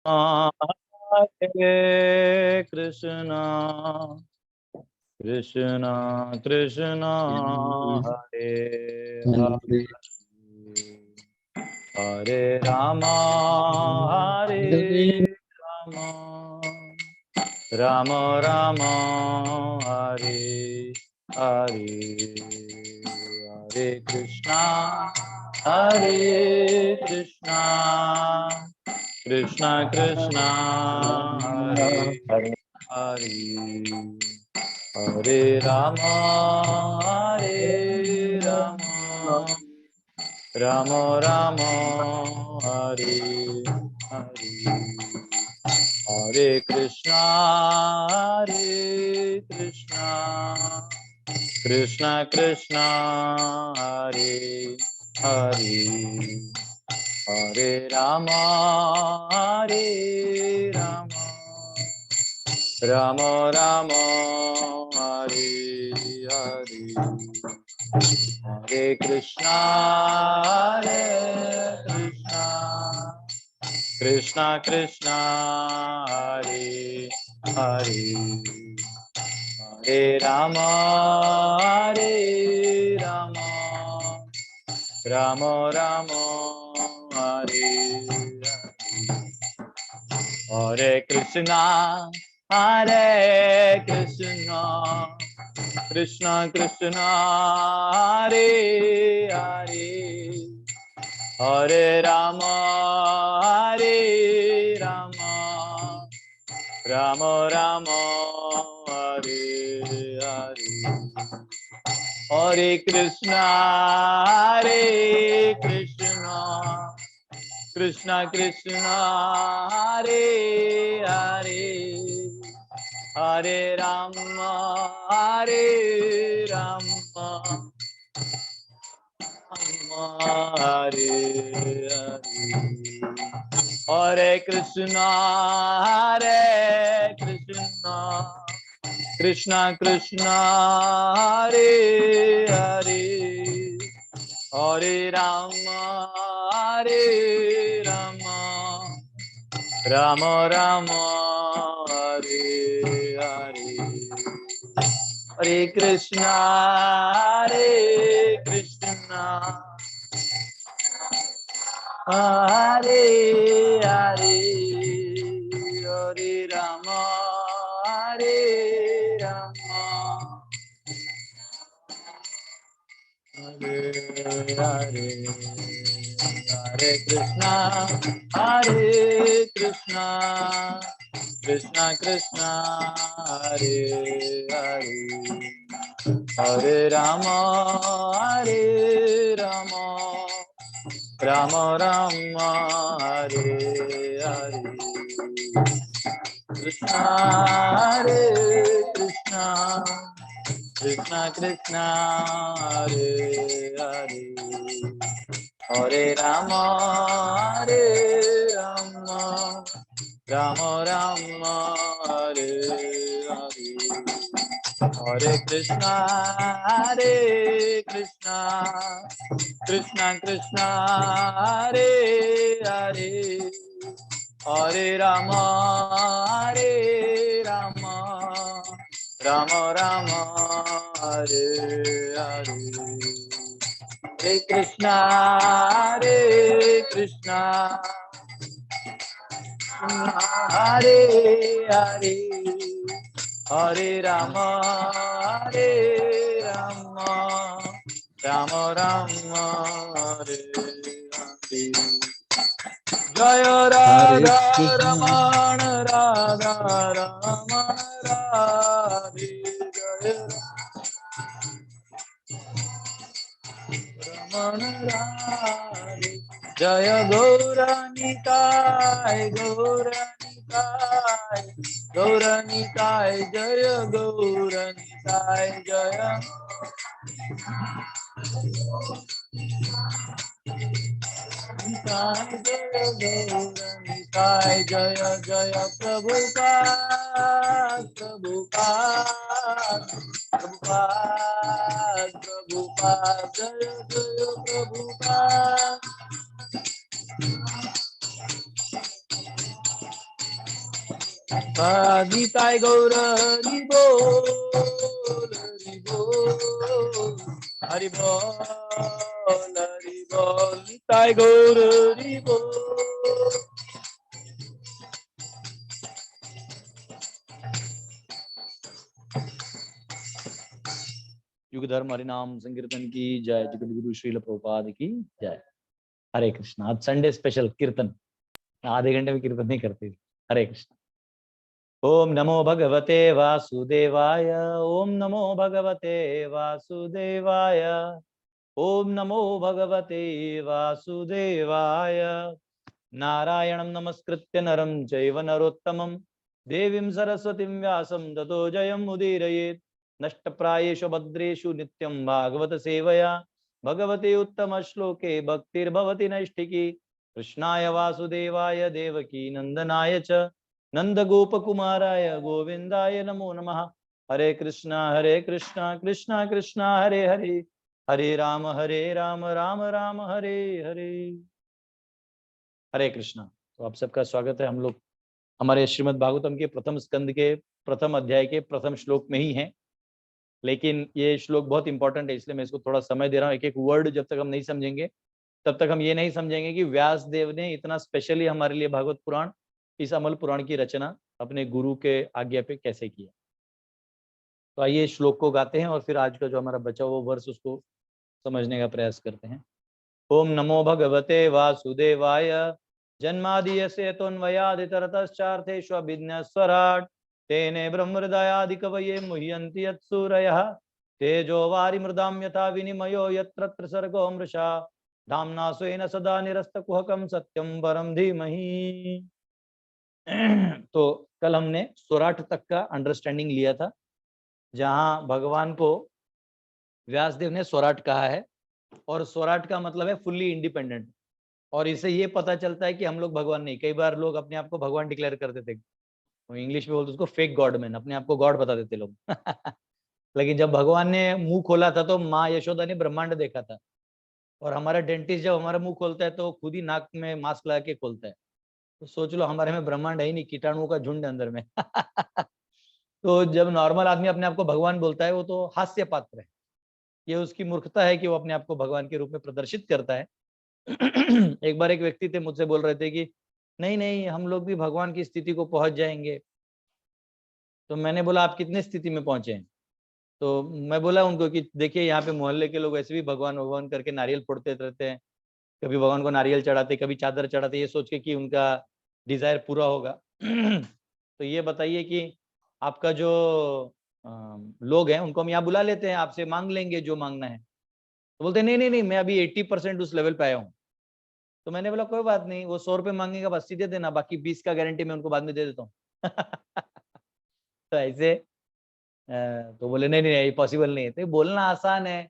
Hare Krishna, Krishna Krishna, Hare Hare, Hare Rama, Hare Rama, Rama Rama, Hare Hare, Hare Krishna, Hare Krishna, Krishna Krishna, Hare Hare, Hare Rama, Hare Rama, Rama Rama, Hare Hare, Hare Krishna, Hare Krishna, Krishna Krishna, Hare Hare, Hare Rama, Hare Rama, Rama Rama, Hare Hare, Hare Krishna, Hare Krishna, Krishna Krishna, Hare Hare, Hare Rama, Hare Rama, Rama Rama, Hare Hare, Hare Krishna, Hare Krishna, Krishna Krishna, Hare Hare, Hare Rama, Hare Rama, Rama Rama, Hare Hare, Hare Krishna, Hare Krishna, Krishna Krishna, Hare Hare, Hare Rama, Hare Rama, Rama Hare Hare, Hare Krishna, Hare Krishna, Krishna Krishna, Hare Hare, Hare Rama, Hare Rama, Rama Rama, Hare Hare, Hare Krishna, Hare Krishna, Hare Hare, Hare Rama, Hare Rama, Hare Hare, Hare Krishna, Hare Krishna, Krishna Krishna, Hare Hare, Hare Rama, Hare Rama, Rama Rama, Hare Hare, Krishna Hare Krishna, Krishna Krishna, Hare Hare, Hare Rama, Hare Rama, Rama Rama, Hare Hare, Hare Krishna, Hare Krishna, Krishna Krishna, Hare Hare, Hare Rama, Hare Rama, Rama Rama, Hare Hare, Hare Krishna, Hare Krishna, Hare Hare, Hare Rama, Hare Rama, Rama Rama, Hare Hare, Jaya Radha Ramana, Radha Ramana, Radhe, Jaya Ramana, Radhe, Jaya Gauranitai, Gauranitai, Gauranitai, Jaya Gauranitai, Jaya Nitai, Jaya Jaya Prabhupada, Prabhupada, Prabhupada, Prabhupada, Jaya Jaya Prabhupada, Nitai Gaura Hari Bol, Hari Bol, Hari Bol, Hari Bol, Nitai Gaura Hari Bol. युग धर्म हरिनाम संकीर्तन की जय, जगत गुरु श्रील प्रभुपाद की जय। हरे कृष्ण। आज Sunday special कीर्तन, आधे घंटे में कीर्तन नहीं करते। हरे कृष्ण। ओम नमो भगवते वासुदेवाय, ओम नमो भगवते वासुदेवाय, ओम नमो भगवते वासुदेवाय। नारायणं नमस्कृत्य नरं चैव नरोत्तमं, देवीं सरस्वतीं व्यासं ततो जयम् उदीरयेत्। नष्टप्रायेषु भद्रेषु नित्यं भागवत सेवया, भगवते उत्तम श्लोके भक्तिर्भवति नैष्ठिकी। कृष्णाय वासुदेवाय देवकी नंदनाय च नंदगोपकुमाराय गोविंदाय नमो नमः। हरे कृष्णा कृष्णा कृष्णा हरे हरे, हरे राम राम राम हरे हरे। हरे कृष्णा। तो आप सबका स्वागत है। हम लोग हमारे श्रीमद् भागवतम के प्रथम स्कंद के प्रथम अध्याय के प्रथम श्लोक में ही हैं, लेकिन ये श्लोक बहुत इंपॉर्टेंट है, इसलिए मैं इसको थोड़ा समय दे रहा हूँ। एक एक वर्ड जब तक हम नहीं समझेंगे तब तक हम ये नहीं समझेंगे कि व्यास देव ने इतना स्पेशली हमारे लिए भागवत पुराण, इस अमल पुराण की रचना अपने गुरु के आज्ञा पे कैसे किया। तो आइए श्लोक को गाते हैं और फिर आज का जो हमारा बचा हुआ वर्ष उसको समझने का प्रयास करते हैं। ओम नमो भगवते वासुदेवाय, जन्मादियस्य त्वन्वयादितरतश्चार्थेष्वभिज्ञस्वराट्, तेने ब्रह्महृदयादिकवये मुह्यन्ति यत्सूरयः, तेजो वारिमृदां यथा विनिमयो यत्र त्रिसर्गो मृषा, धाम्ना स्वेन सदा निरस्तकुहकं सत्यं परं धीमहि। तो कल हमने स्वराट तक का अंडरस्टैंडिंग लिया था, जहां भगवान को व्यासदेव ने स्वराट कहा है, और स्वराट का मतलब है फुल्ली इंडिपेंडेंट। और इससे ये पता चलता है कि हम लोग भगवान नहीं, कई बार लोग अपने आप को भगवान डिक्लेयर कर देते, इंग्लिश में बोलते उसको फेक गॉड मैन, अपने आप को गॉड बता देते लोग। लेकिन जब भगवान ने मुंह खोला था तो माँ यशोदा ने ब्रह्मांड देखा था, और हमारा डेंटिस्ट जब हमारा मुंह खोलता है तो खुद ही नाक में मास्क लगा के खोलता है। तो सोच लो हमारे में ब्रह्मांड है ही नहीं, कीटाणुओं का झुंड अंदर में। तो जब नॉर्मल आदमी अपने आप को भगवान बोलता है वो तो हास्य पात्र है, ये उसकी मूर्खता है कि वो अपने आप को भगवान के रूप में प्रदर्शित करता है। एक बार एक व्यक्ति थे, मुझसे बोल रहे थे कि नहीं नहीं हम लोग भी भगवान की स्थिति को पहुंच जाएंगे। तो मैंने बोला आप कितने स्थिति में पहुंचे हैं? तो मैं बोला उनको कि देखिए यहाँ पे मोहल्ले के लोग ऐसे भी भगवान भगवान करके नारियल फोड़ते रहते हैं, कभी भगवान को नारियल चढ़ाते, कभी चादर चढ़ाते, ये सोच के कि उनका डिजायर पूरा होगा। तो ये बताइए कि आपका जो लोग हैं उनको हम यहाँ बुला लेते हैं, आपसे मांग लेंगे जो मांगना है। तो बोलते नहीं नहीं नहीं, मैं अभी 80% उस लेवल पे आया हूँ। तो मैंने बोला कोई बात नहीं, वो 100 रुपये मांगेगा, बस सीधे देना, बाकी 20 का गारंटी मैं उनको बाद में दे देता हूँ। तो ऐसे तो बोले नहीं नहीं नहीं पॉसिबल नहीं है। तो बोलना आसान है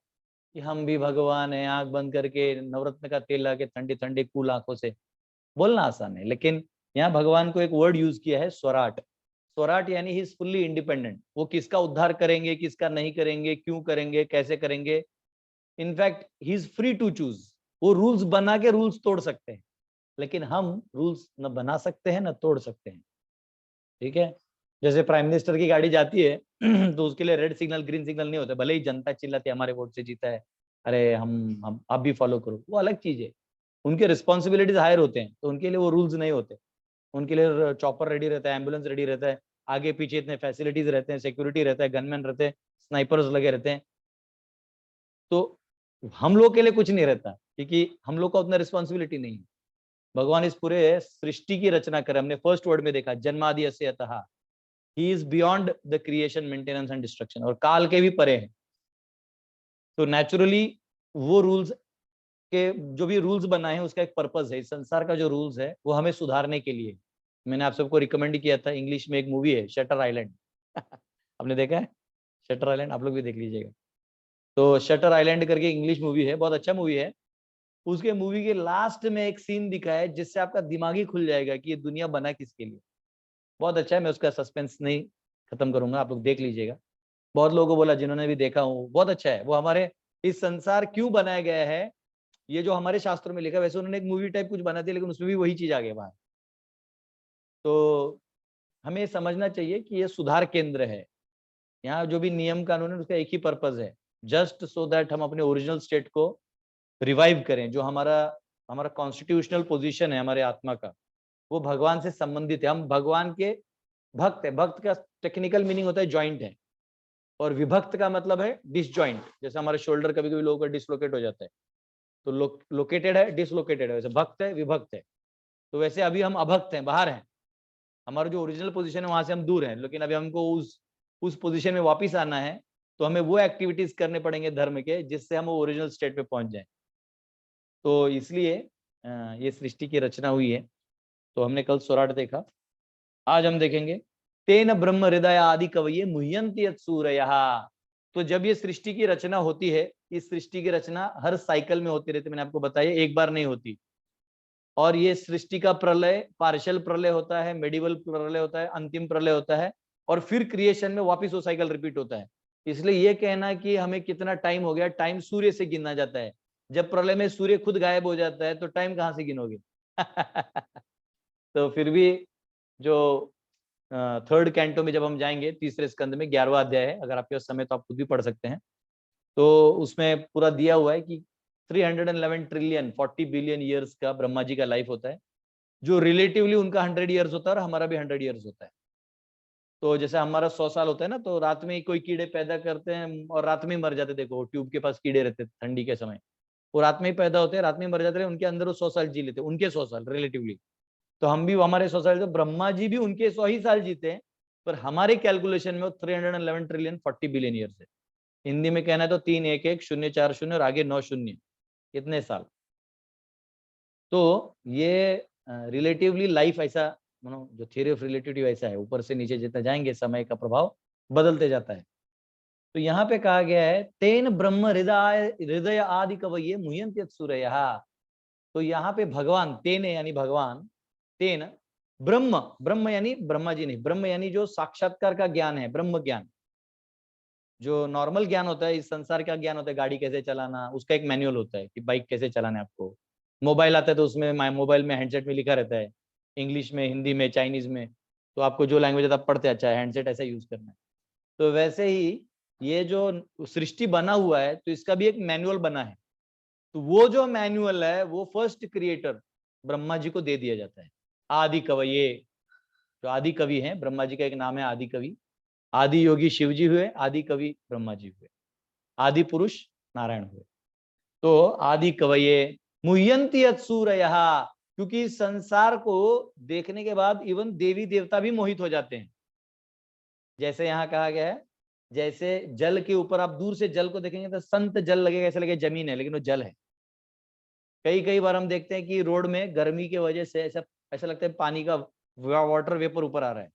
कि हम भी भगवान हैं, आंख बंद करके नवरत्न का तेल लगा के ठंडी ठंडी कूल आंखों से, बोलना आसान है। लेकिन यहाँ भगवान को एक वर्ड यूज किया है स्वराट। स्वराट यानी ही इज फुल्ली इंडिपेंडेंट। वो किसका उद्धार करेंगे, किसका नहीं करेंगे, क्यों करेंगे, कैसे करेंगे, in fact he is free to choose. वो रूल्स बना के रूल्स तोड़ सकते हैं, लेकिन हम रूल्स न बना सकते हैं न तोड़ सकते हैं। ठीक है, जैसे प्राइम मिनिस्टर की गाड़ी जाती है तो उसके लिए रेड सिग्नल ग्रीन सिग्नल नहीं होता, भले ही जनता चिल्लाती है हमारे वोट से जीता है, अरे हम आप भी फॉलो करो, वो अलग चीज है। उनके रिस्पॉन्सिबिलिटीज हायर होते हैं, तो उनके लिए वो रूल्स नहीं होते। उनके लिए चॉपर रेडी रहता है, एम्बुलेंस रेडी रहता है, आगे पीछे इतने फैसिलिटीज रहते हैं, सिक्योरिटी रहता है, गनमैन रहते हैं, स्नाइपर्स लगे रहते हैं। तो हम लोग के लिए कुछ नहीं रहता, क्योंकि हम लोग का उतना रिस्पॉन्सिबिलिटी नहीं है। भगवान इस पूरे सृष्टि की रचना करे, हमने फर्स्ट वर्ड में देखा जन्मादि अस्य अतः, he is beyond the creation, maintenance and destruction, और काल के भी परे है। तो नेचुरली वो रूल्स के जो भी रूल्स बनाए हैं उसका एक पर्पस है। इस संसार का जो रूल्स है वो हमें सुधारने के लिए। मैंने आप सबको रिकमेंड किया था, इंग्लिश में एक मूवी है शटर आइलैंड। आपने देखा है शटर आइलैंड? आप लोग भी देख लीजिएगा। तो शटर आइलैंड करके इंग्लिश मूवी है, बहुत अच्छा मूवी है। उसके मूवी के लास्ट में एक सीन दिखा है जिससे आपका दिमाग ही खुल जाएगा कि ये दुनिया बना किसके लिए। बहुत अच्छा है, मैं उसका सस्पेंस नहीं खत्म करूंगा, आप लोग देख लीजिएगा। बहुत लोगों को बोला, जिन्होंने भी देखा हूँ, बहुत अच्छा है वो। हमारे इस संसार क्यों बनाया गया है, ये जो हमारे शास्त्रों में लिखा है, वैसे उन्होंने एक मूवी टाइप कुछ बना दिया, लेकिन उसमें भी वही चीज आ गई बाहर। तो हमें समझना चाहिए कि ये सुधार केंद्र है। यहाँ जो भी नियम कानून है उसका एक ही पर्पज है, जस्ट सो दैट हम अपने ओरिजिनल स्टेट को रिवाइव करें। जो हमारा हमारा कॉन्स्टिट्यूशनल पोजीशन है हमारे आत्मा का, वो भगवान से संबंधित है। हम भगवान के भक्त है। भक्त का टेक्निकल मीनिंग होता है जॉइंट है, और विभक्त का मतलब है डिसजॉइंट। जैसे हमारे शोल्डर कभी कभी लोगों का डिसलोकेट हो जाता है, तो लोकेटेड है, डिसलोकेटेड है। वैसे भक्त है, विभक्त है। तो वैसे अभी हम अभक्त हैं, बाहर हैं। हमारा जो ओरिजिनल पोजीशन है वहां से हम दूर हैं, लेकिन अभी हमको उस पोजीशन में वापस आना है। तो हमें वो एक्टिविटीज करने पड़ेंगे धर्म के, जिससे हम वो ओरिजिनल स्टेट पे पहुंच जाए। तो इसलिए ये सृष्टि की रचना हुई है। तो हमने कल स्वराट देखा, आज हम देखेंगे तेन ब्रह्म हृदय आदि कवये मुह्यन्ति यत् सूरयः। तो जब ये सृष्टि की रचना होती है, इस सृष्टि की रचना हर साइकिल में होती रहती है। मैंने आपको बताया एक बार नहीं होती। और ये सृष्टि का प्रलय, पार्शियल प्रलय होता है, मेडिवल प्रलय होता है, अंतिम प्रलय होता है, और फिर क्रिएशन में वापस वो साइकिल रिपीट होता है। इसलिए ये कहना कि हमें कितना टाइम हो गया, टाइम सूर्य से गिना जाता है। जब प्रलय में सूर्य खुद गायब हो जाता है तो टाइम कहाँ से गिनोगे? तो फिर भी जो थर्ड कैंटो में जब हम जाएंगे, तीसरे स्कंद में 11वां अध्याय है, अगर आपके पास समय तो आप खुद भी पढ़ सकते हैं। तो उसमें पूरा दिया हुआ है कि 311 ट्रिलियन 40 बिलियन ईयर्स का ब्रह्मा जी का लाइफ होता है, जो रिलेटिवली उनका 100 ईयर्स होता है और हमारा भी 100 ईयर्स होता है। तो जैसे हमारा 100 साल होता है ना, तो रात में ही कोई कीड़े पैदा करते हैं और रात में ही मर जाते। देखो ट्यूब के पास कीड़े रहते ठंडी के समय, वो रात में ही पैदा होते हैं, रात में ही मर जाते हैं। उनके अंदर वो 100 साल जी लेते हैं, उनके 100 साल रिलेटिवली। तो हम भी हमारे 100 साल, तो ब्रह्मा जी भी उनके 100 ही साल जीते हैं, पर हमारे कैलकुलेशन में 311 ट्रिलियन 40 बिलियन ईयर्स है। हिंदी में कहना है तो 311 040 और आगे 9 शून्य, इतने साल। तो ये रिलेटिवली लाइफ ऐसा, जो थियरी ऑफ रिलेटिविटी वैसा है, ऊपर से नीचे जितना जाएंगे समय का प्रभाव बदलते जाता है। तो यहाँ पे कहा गया है तेन ब्रह्म हृदय हृदय आदि कवये मुह्यन्ति यत् सूरयः। तो यहाँ पे भगवान, तेन यानी भगवान, तेन ब्रह्म, ब्रह्म यानी ब्रह्मा जी नहीं, ब्रह्म यानी जो साक्षात्कार का ज्ञान है, ब्रह्म ज्ञान। जो नॉर्मल ज्ञान होता है, इस संसार का ज्ञान होता है, गाड़ी कैसे चलाना, उसका एक मैनुअल होता है कि बाइक कैसे चलाना है आपको। मोबाइल आता है तो उसमें मोबाइल में हैंडसेट में लिखा रहता है, इंग्लिश में, हिंदी में, चाइनीज में। तो आपको जो लैंग्वेज आप पढ़ते अच्छा है, हैंडसेट ऐसा यूज करना है। तो वैसे ही ये जो सृष्टि बना हुआ है, तो इसका भी एक मैनुअल बना है। तो वो जो मैनुअल है वो फर्स्ट क्रिएटर ब्रह्मा जी को दे दिया जाता है। आदि कवये, जो आदि कवि हैं, ब्रह्मा जी का एक नाम है आदि कवि। आदि योगी शिव जी हुए, आदि कवि ब्रह्मा जी हुए, आदि पुरुष नारायण हुए। तो आदि कवये मुह्यन्ति यत् सूरयः। क्योंकि संसार को देखने के बाद इवन देवी देवता भी मोहित हो जाते हैं। जैसे यहाँ कहा गया है, जैसे जल के ऊपर आप दूर से जल को देखेंगे तो संत जल लगेगा, ऐसा लगेगा जमीन है, लेकिन वो जल है। कई कई बार हम देखते हैं कि रोड में गर्मी की वजह से ऐसा ऐसा लगता है पानी का वाटर वेपर ऊपर आ रहा है,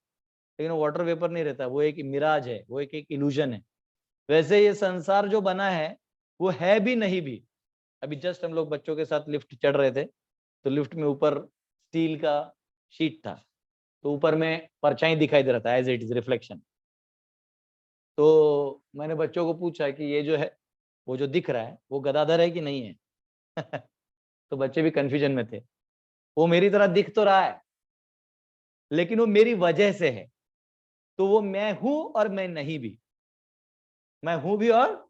लेकिन वो वाटर वेपर नहीं रहता, वो एक मिराज है, वो एक इल्यूजन है। वैसे ये संसार जो बना है वो है भी नहीं भी। अभी जस्ट हम लोग बच्चों के साथ लिफ्ट चढ़ रहे थे, तो लिफ्ट में ऊपर स्टील का शीट था, तो ऊपर में परछाई दिखाई दे रहा था, एज इट इज रिफ्लेक्शन। तो मैंने बच्चों को पूछा कि ये जो है, वो जो दिख रहा है वो गदाधर है कि नहीं है? तो बच्चे भी कंफ्यूजन में थे। वो मेरी तरह दिख तो रहा है, लेकिन वो मेरी वजह से है। तो वो मैं हूं और मैं नहीं भी, मैं हूं भी और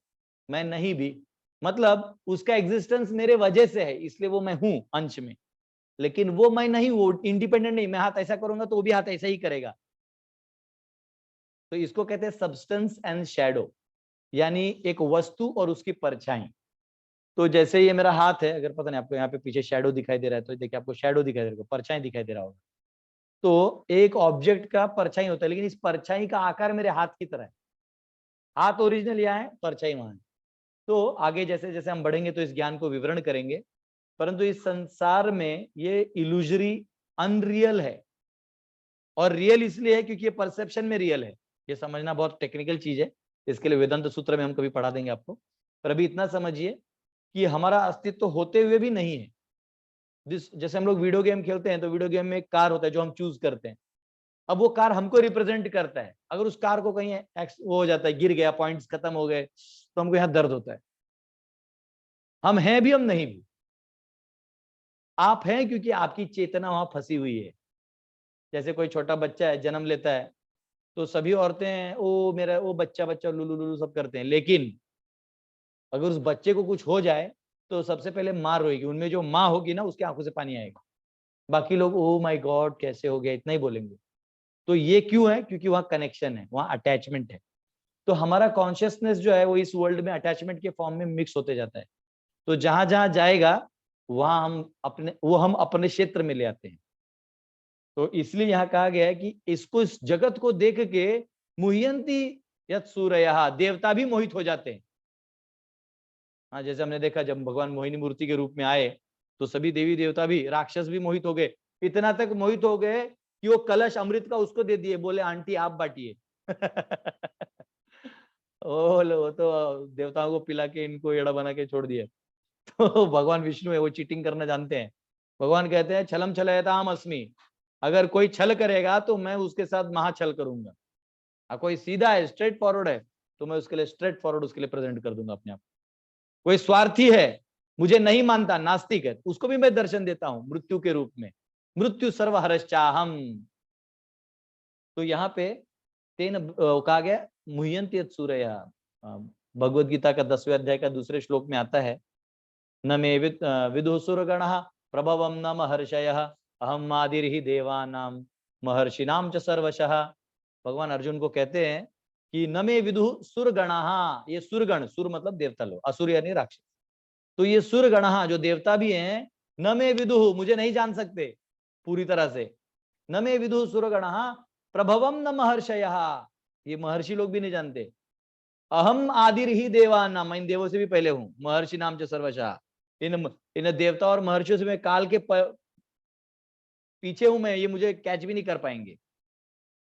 मैं नहीं भी। मतलब उसका एग्जिस्टेंस मेरे वजह से है, इसलिए वो मैं हूं अंश में। लेकिन वो मैं नहीं, वो इंडिपेंडेंट नहीं। मैं हाथ ऐसा करूंगा तो वो भी हाथ ऐसा ही करेगा। तो इसको कहते हैं सब्सटेंस एंड शैडो, यानी एक वस्तु और उसकी परछाई। तो जैसे ये मेरा हाथ है, अगर पता नहीं आपको यहाँ पे पीछे शैडो दिखाई दे रहा है, तो देखिए आपको शैडो दिखाई दे रहा है, परछाई दिखाई दे रहा होगा। तो एक ऑब्जेक्ट का परछाई होता है, लेकिन इस परछाई का आकार मेरे हाथ की तरह है। हाथ ओरिजिनल यहाँ है, परछाई वहां है। तो आगे जैसे जैसे हम बढ़ेंगे तो इस ज्ञान को विवरण करेंगे। परंतु इस संसार में ये इल्यूजरी, अनरियल है। और रियल इसलिए है क्योंकि ये परसेप्शन में रियल है। ये समझना बहुत टेक्निकल चीज है, इसके लिए वेदांत सूत्र में हम कभी पढ़ा देंगे आपको। पर अभी इतना समझिए कि हमारा अस्तित्व होते हुए भी नहीं है। जैसे हम लोग वीडियो गेम खेलते हैं, तो वीडियो गेम में एक कार होता है जो हम चूज करते हैं। अब वो कार हमको रिप्रेजेंट करता है। अगर उस कार को कहीं वो हो जाता है, गिर गया, पॉइंट्स खत्म हो गए, तो हमको यहाँ दर्द होता है। हम हैं भी, हम नहीं भी। आप हैं क्योंकि आपकी चेतना वहां फंसी हुई है। जैसे कोई छोटा बच्चा है जन्म लेता है तो सभी औरतें ओ मेरा वो बच्चा बच्चा लुलु लुलु सब करते हैं, लेकिन अगर उस बच्चे को कुछ हो जाए तो सबसे पहले माँ रोएगी, उनमें जो माँ होगी ना उसकी आंखों से पानी आएगा, बाकी लोग ओ माय गॉड कैसे हो गया इतना ही बोलेंगे। तो ये क्यों है? क्योंकि वहां कनेक्शन है, वहां अटैचमेंट है। तो हमारा कॉन्शियसनेस जो है वो इस वर्ल्ड में अटैचमेंट के फॉर्म में मिक्स होते जाता है। तो जहां जहां जाएगा वहां हम अपने क्षेत्र में ले आते हैं। तो इसलिए यहाँ कहा गया है कि इसको, इस जगत को देख के मुह्यंती यत् सूरयः, देवता भी मोहित हो जाते हैं। हाँ, जैसे हमने देखा जब भगवान मोहिनी मूर्ति के रूप में आए तो सभी देवी देवता भी, राक्षस भी मोहित हो गए। इतना तक मोहित हो गए कि वो कलश अमृत का उसको दे दिए, बोले आंटी आप बांटिए। वो तो देवताओं को पिला के इनको एड़ा बना के छोड़ दिया। तो भगवान विष्णु है, वो चीटिंग करना जानते हैं। भगवान कहते हैं छलम छलयताम अस्मि, अगर कोई छल करेगा तो मैं उसके साथ महाछल करूंगा। कोई सीधा है, स्ट्रेट फॉरवर्ड है, तो मैं उसके लिए स्ट्रेट फॉरवर्ड उसके लिए प्रेजेंट कर दूंगा अपने आप। कोई स्वार्थी है, मुझे नहीं मानता, नास्तिक है, उसको भी मैं दर्शन देता हूं मृत्यु के रूप में। मृत्यु सर्वहरश्चाहम। तो यहाँ पे तेन कहा गया मुह्यन्ति यत् सूरयः। भगवद गीता का 10वें अध्याय का दूसरे श्लोक में आता है, न मे विदुः सुरगणः प्रभवं न महर्षयः अहम आदिर्हि देवानां महर्षिणां च सर्वशः। भगवान अर्जुन को कहते हैं कि न मे विदुः सुरगणः, ये सुरगण, सुर मतलब देवता लोग, असुर यानी राक्षस। तो ये सुरगणः जो देवता भी हैं, न मे विदुः, मुझे नहीं जान सकते पूरी तरह से। न मे विदुः सुरगणः प्रभवम न महर्षयः, ये महर्षि लोग भी नहीं जानते। अहम आदिर ही देवानां, मैं इन देवों से भी पहले हूं। महर्षि नाम च सर्वशः, इन देवता और महर्षियों से मैं काल के पीछे हूं मैं, ये मुझे कैच भी नहीं कर पाएंगे।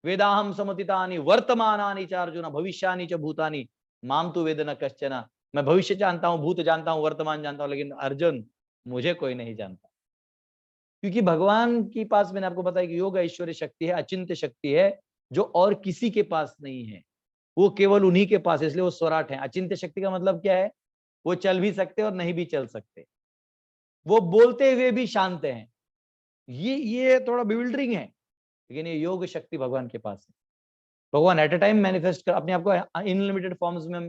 वेदाहम समतितानि वर्तमानानि च अर्जुन भविष्यानि च भूतानि माम तु वेद न कश्चन। मैं भविष्य जानता हूं, भूत जानता हूं, वर्तमान जानता हूं, लेकिन अर्जुन मुझे कोई नहीं जानता। क्योंकि भगवान के पास, मैंने आपको बताया कि योग ऐश्वर्य शक्ति है, अचिंत्य शक्ति है, जो और किसी के पास नहीं है, वो केवल उन्हीं के पास है, इसलिए वो स्वराट है। अचिंत्य शक्ति का मतलब क्या है? वो चल भी सकते और नहीं भी चल सकते, वो बोलते हुए भी शांत हैं। ये थोड़ा बिल्डरिंग है, लेकिन ये योग शक्ति भगवान के पास है। भगवान एट ए टाइम मैनिफेस्ट कर, अपने आप को अनलिमिटेड फॉर्म्स में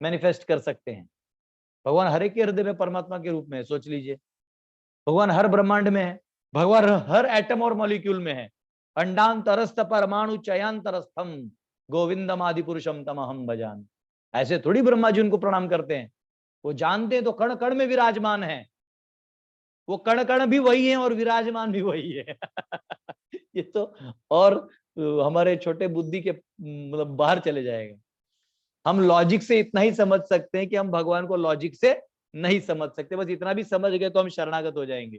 मैनिफेस्ट कर सकते हैं। भगवान हर एक के हृदय में परमात्मा के रूप में है, सोच लीजिए। भगवान हर ब्रह्मांड में है, भगवान हर एटम और मॉलिक्यूल में है। अंडांतरस्थ परमाणु चयांतरस्थम गोविंदम आदि पुरुषम तमहम भजान। ऐसे थोड़ी ब्रह्मा जी उनको प्रणाम करते हैं, वो जानते हैं तो कण कण में विराजमान है। वो कण कण भी वही है और विराजमान भी वही है। ये तो और हमारे छोटे बुद्धि के मतलब बाहर चले जाएगा। हम लॉजिक से इतना ही समझ सकते हैं कि हम भगवान को लॉजिक से नहीं समझ सकते, बस इतना भी समझ गए तो हम शरणागत हो जाएंगे।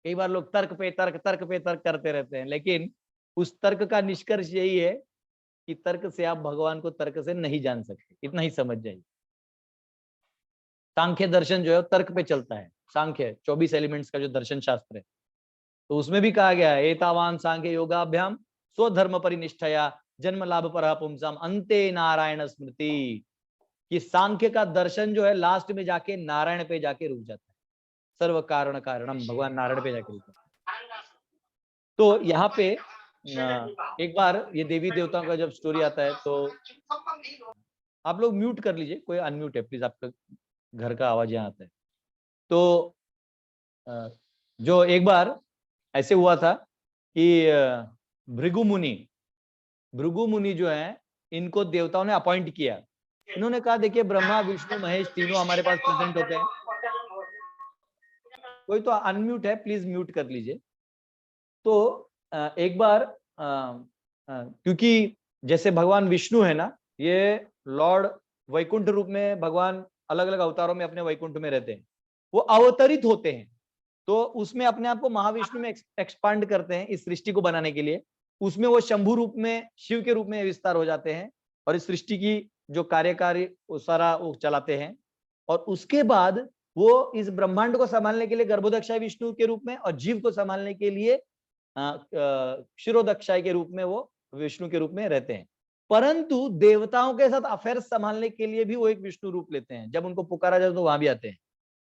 कई बार लोग तर्क पे तर्क करते रहते हैं, लेकिन उस तर्क का निष्कर्ष यही है कि तर्क से आप भगवान को तर्क से नहीं जान सकते, इतना ही समझ जाइए। सांख्य दर्शन जो है तर्क पे चलता है। सांख्य 24 एलिमेंट्स का जो दर्शन शास्त्र है, तो उसमें भी कहा गया है एतावान सांख्य योगाभ्याम स्वधर्म परिनिष्ठया जन्म लाभ पर पुंसाम अंते नारायण स्मृति। कि सांख्य का दर्शन जो है लास्ट में जाके नारायण पे जाके रुक जाता है। सर्व कारण कारणम, भगवान नारायण पे जाके रुक जाता है। तो यहाँ पे एक बार ये देवी देवताओं का जब स्टोरी आता है, तो आप लोग म्यूट कर लीजिए, कोई अनम्यूट है प्लीज, आपका घर का आवाज यहाँ आता है। तो जो एक बार ऐसे हुआ था कि भृगु मुनि जो है, इनको देवताओं ने अपॉइंट किया। इन्होंने कहा देखिए ब्रह्मा विष्णु महेश तीनों हमारे पास प्रेजेंट होते हैं। कोई तो अनम्यूट है, प्लीज म्यूट कर लीजिए। तो एक बार क्योंकि जैसे भगवान विष्णु है ना, ये लॉर्ड वैकुंठ रूप में, भगवान अलग अलग अवतारों में अपने वैकुंठ में रहते हैं, वो अवतरित होते हैं। तो उसमें अपने आप को महाविष्णु में एक्सपांड करते हैं इस सृष्टि को बनाने के लिए। उसमें वो शंभु रूप में, शिव के रूप में विस्तार हो जाते हैं और इस सृष्टि की जो कार्यकारी वो सारा वो चलाते हैं। और उसके बाद वो इस ब्रह्मांड को संभालने के लिए गर्भोदक्षाय विष्णु के रूप में और जीव को संभालने के लिए क्षीरोदक्षाय के रूप में वो विष्णु के रूप में रहते हैं। परंतु देवताओं के साथ अफेयर्स संभालने के लिए भी वो एक विष्णु रूप लेते हैं। जब उनको पुकारा जाए तो वहां भी आते हैं।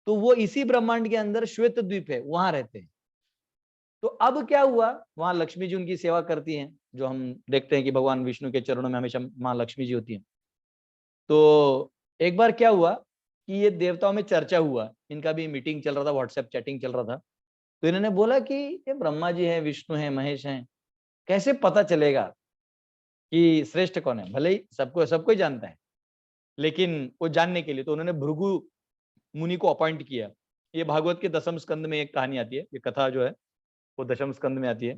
तो वो इसी ब्रह्मांड के अंदर श्वेत द्वीप है, वहां रहते हैं। तो अब क्या हुआ, वहां लक्ष्मी जी उनकी सेवा करती हैं, जो हम देखते हैं कि भगवान विष्णु के चरणों में हमेशा माँ लक्ष्मी जी होती हैं। तो एक बार क्या हुआ कि ये देवताओं में चर्चा हुआ, इनका भी मीटिंग चल रहा था, व्हाट्सएप चैटिंग चल रहा था। तो इन्होंने बोला कि ये ब्रह्मा जी हैं, विष्णु हैं, महेश हैं, कैसे पता चलेगा कि श्रेष्ठ कौन है? भले ही सबको ही जानता है, लेकिन वो जानने के लिए तो उन्होंने भृगु मुनि को अपॉइंट किया। ये भागवत के दसम स्कंद में एक कहानी आती है, ये कथा जो है वो दशम स्कंद में आती है।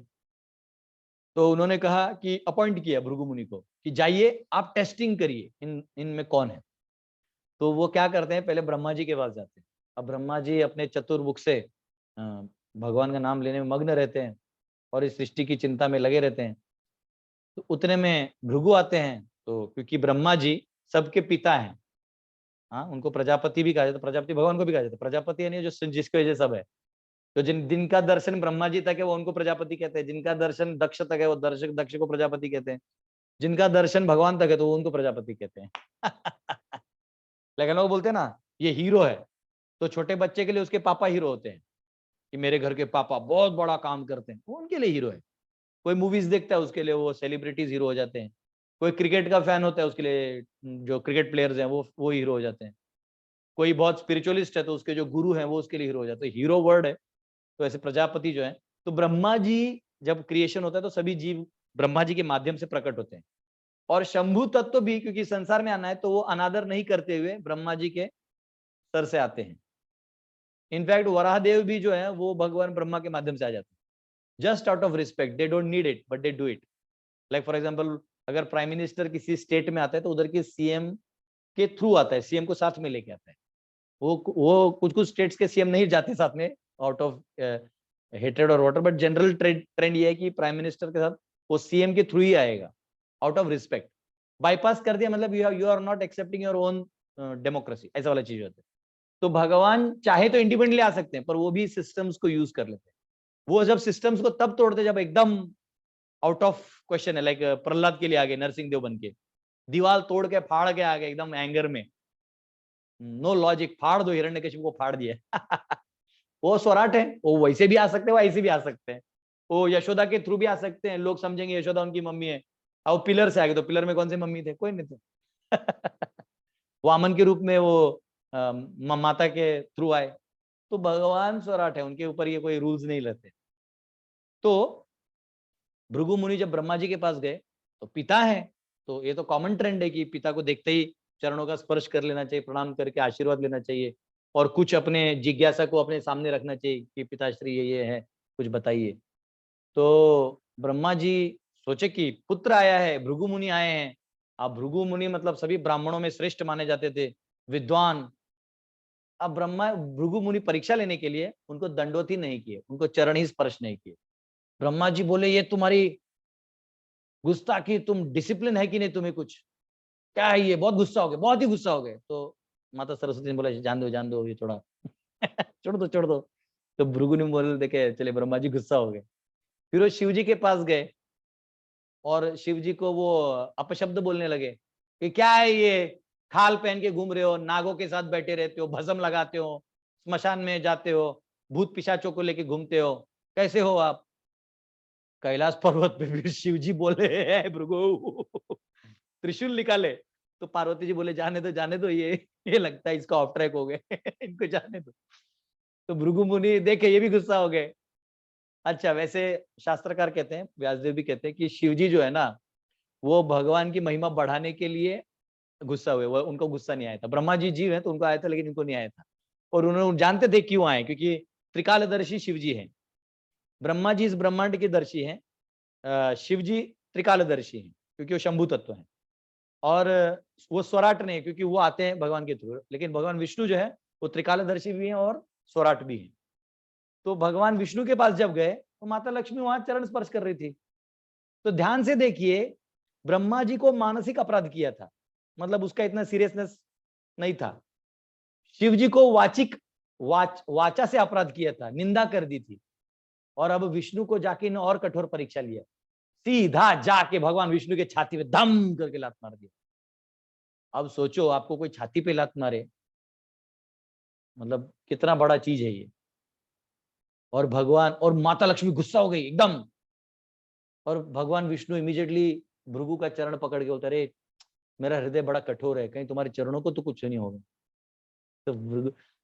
तो उन्होंने कहा कि अपॉइंट किया भृगु मुनि को कि जाइए आप टेस्टिंग करिए इनमें कौन है। तो वो क्या करते हैं, पहले ब्रह्मा जी के पास जाते हैं। अब ब्रह्मा जी अपने चतुर्मुख से भगवान का नाम लेने में मग्न रहते हैं और इस सृष्टि की चिंता में लगे रहते हैं। तो उतने में भृगु आते हैं, तो क्योंकि ब्रह्मा जी सबके पिता हैं, हाँ, उनको प्रजापति भी कहा जाता है, प्रजापति भगवान को भी कहा जाता है। प्रजापति यानी जो जिसकी वजह से सब है। तो जिनका दर्शन ब्रह्मा जी तक है वो उनको प्रजापति कहते हैं, जिनका दर्शन दक्ष तक है वो दक्ष को प्रजापति कहते हैं, जिनका दर्शन भगवान तक है तो वो उनको प्रजापति कहते हैं। लेकिन लोग बोलते हैं ना ये हीरो है, तो छोटे बच्चे के लिए उसके पापा हीरो होते हैं कि मेरे घर के पापा बहुत बड़ा काम करते हैं, वो उनके लिए हीरो है। कोई मूवीज देखता है उसके लिए वो सेलिब्रिटीज हीरो हो जाते हैं। कोई क्रिकेट का फैन होता है उसके लिए जो क्रिकेट प्लेयर्स हैं वो हीरो हो जाते हैं। कोई बहुत स्पिरिचुअलिस्ट है तो उसके जो गुरु हैं वो उसके लिए हीरो हो जाते हैं। हीरो वर्ड है। तो ऐसे प्रजापति जो है, तो ब्रह्मा जी जब क्रिएशन होता है तो सभी जीव ब्रह्मा जी के माध्यम से प्रकट होते हैं। और शंभु तत्व भी क्योंकि संसार में आना है तो वो अनादर नहीं करते हुए ब्रह्मा जी के सर से आते हैं। इनफैक्ट वराहदेव भी जो है वो भगवान ब्रह्मा के माध्यम से आ जाते हैं, just out of respect. They don't need it but they do it. Like for example, अगर प्राइम मिनिस्टर किसी स्टेट में आता है तो उधर के सीएम के थ्रू आता है, सीएम को साथ में लेके आता है। वो कुछ कुछ स्टेट्स के सीएम नहीं जाते साथ में आउट ऑफ हेट्रेड और वाटर, बट जनरल ट्रेंड ये है कि प्राइम मिनिस्टर के साथ वो सीएम के थ्रू ही आएगा, आउट ऑफ रिस्पेक्ट। बाईपास कर दिया मतलब you are not accepting your own democracy, ऐसा वाला चीज होता है। तो भगवान चाहे तो इंडिपेंडेंटली आ सकते हैं, पर वो भी सिस्टम्स को यूज कर लेते हैं। वो जब सिस्टम्स को तब तोड़ते जब एकदम आउट ऑफ क्वेश्चन है, लाइक प्रहलाद के लिए आ गए नरसिंह देव बन के, दीवार तोड़ के फाड़ के आ गए एकदम एंगर में, नो लॉजिक, फाड़ दो, हिरण्यकशिपु को फाड़ दिया। वो स्वराट है, वो वैसे भी आ सकते हैं, वो ऐसे भी आ सकते हैं, वो यशोदा के थ्रू भी आ सकते हैं, लोग समझेंगे यशोदा उनकी मम्मी है। और पिलर से आ गए तो पिलर में कौन से मम्मी थे? कोई नहीं थे। वामन के रूप में वो माता के थ्रू आए। तो भगवान स्वराट है, उनके ऊपर ये कोई रूल्स नहीं रहते। तो भृगु मुनि जब ब्रह्मा जी के पास गए तो पिता है, तो ये तो कॉमन ट्रेंड है कि पिता को देखते ही चरणों का स्पर्श कर लेना चाहिए, प्रणाम करके आशीर्वाद लेना चाहिए, और कुछ अपने जिज्ञासा को अपने सामने रखना चाहिए कि पिताश्री ये है, कुछ बताइए। तो ब्रह्मा जी सोचे कि पुत्र आया है, भृगु मुनि आए हैं। अब भृगु मुनि मतलब सभी ब्राह्मणों में श्रेष्ठ माने जाते थे, विद्वान। अब ब्रह्मा भृगु मुनि परीक्षा लेने के लिए उनको दंडोत ही नहीं किए, उनको चरण ही स्पर्श नहीं किए। ब्रह्मा जी बोले ये तुम्हारी गुस्ताखी, तुम डिसिप्लिन है कि नहीं, तुम्हें कुछ क्या है, ये बहुत गुस्सा हो गए, बहुत ही गुस्सा हो गए। तो माता सरस्वती ने बोला जान दो ये थोड़ा। छोड़ दो। तो भृगु ने बोल देखे चले ब्रह्मा जी गुस्सा हो गए। फिर वो शिव जी के पास गए और शिव जी को वो अपशब्द बोलने लगे कि क्या है ये, खाल पहन के घूम रहे हो, नागों के साथ बैठे रहते हो, भस्म लगाते हो, स्मशान में जाते हो, भूत पिशाचों को लेके घूमते हो, कैसे हो आप? कैलाश पर्वत पे फिर शिव जी बोले भृगु त्रिशूल निकाले। तो पार्वती जी बोले जाने दो ये लगता है इसका ऑफ ट्रैक हो गए। इनको जाने दो। तो भृगु मुनि देखे ये भी गुस्सा हो गए। अच्छा, वैसे शास्त्रकार कहते हैं, व्यासदेव भी कहते हैं कि शिव जी जो है ना, वो भगवान की महिमा बढ़ाने के लिए गुस्सा हुए, वो उनको गुस्सा नहीं आया था। ब्रह्मा जी जीव है तो उनको आया था, लेकिन इनको नहीं आया था। और उन्होंने जानते थे क्यों आए, क्योंकि त्रिकालदर्शी शिव जी है। ब्रह्मा जी इस ब्रह्मांड के दर्शी हैं, शिव जी त्रिकालदर्शी हैं क्योंकि वो शंभु तत्व हैं। और वो स्वराट नहीं, क्योंकि वो आते हैं भगवान के थ्रू, लेकिन भगवान विष्णु जो है वो त्रिकालदर्शी भी हैं और स्वराट भी हैं। तो भगवान विष्णु के पास जब गए तो माता लक्ष्मी वहां चरण स्पर्श कर रही थी। तो ध्यान से देखिए, ब्रह्मा जी को मानसिक अपराध किया था, मतलब उसका इतना सीरियसनेस नहीं था। शिव जी को वाचा से अपराध किया था, निंदा कर दी थी। और अब विष्णु को जाके ने और कठोर परीक्षा लिया, सीधा जाके भगवान विष्णु के छाती में धम करके लात मार दिया। अब सोचो, आपको कोई छाती पे लात मारे, मतलब कितना बड़ा चीज है ये। और भगवान और माता लक्ष्मी गुस्सा हो गई एकदम, और भगवान विष्णु इमीडिएटली भृगु का चरण पकड़ के बोलते, अरे मेरा हृदय बड़ा कठोर है, कहीं तुम्हारे चरणों को तो कुछ नहीं होगा। तो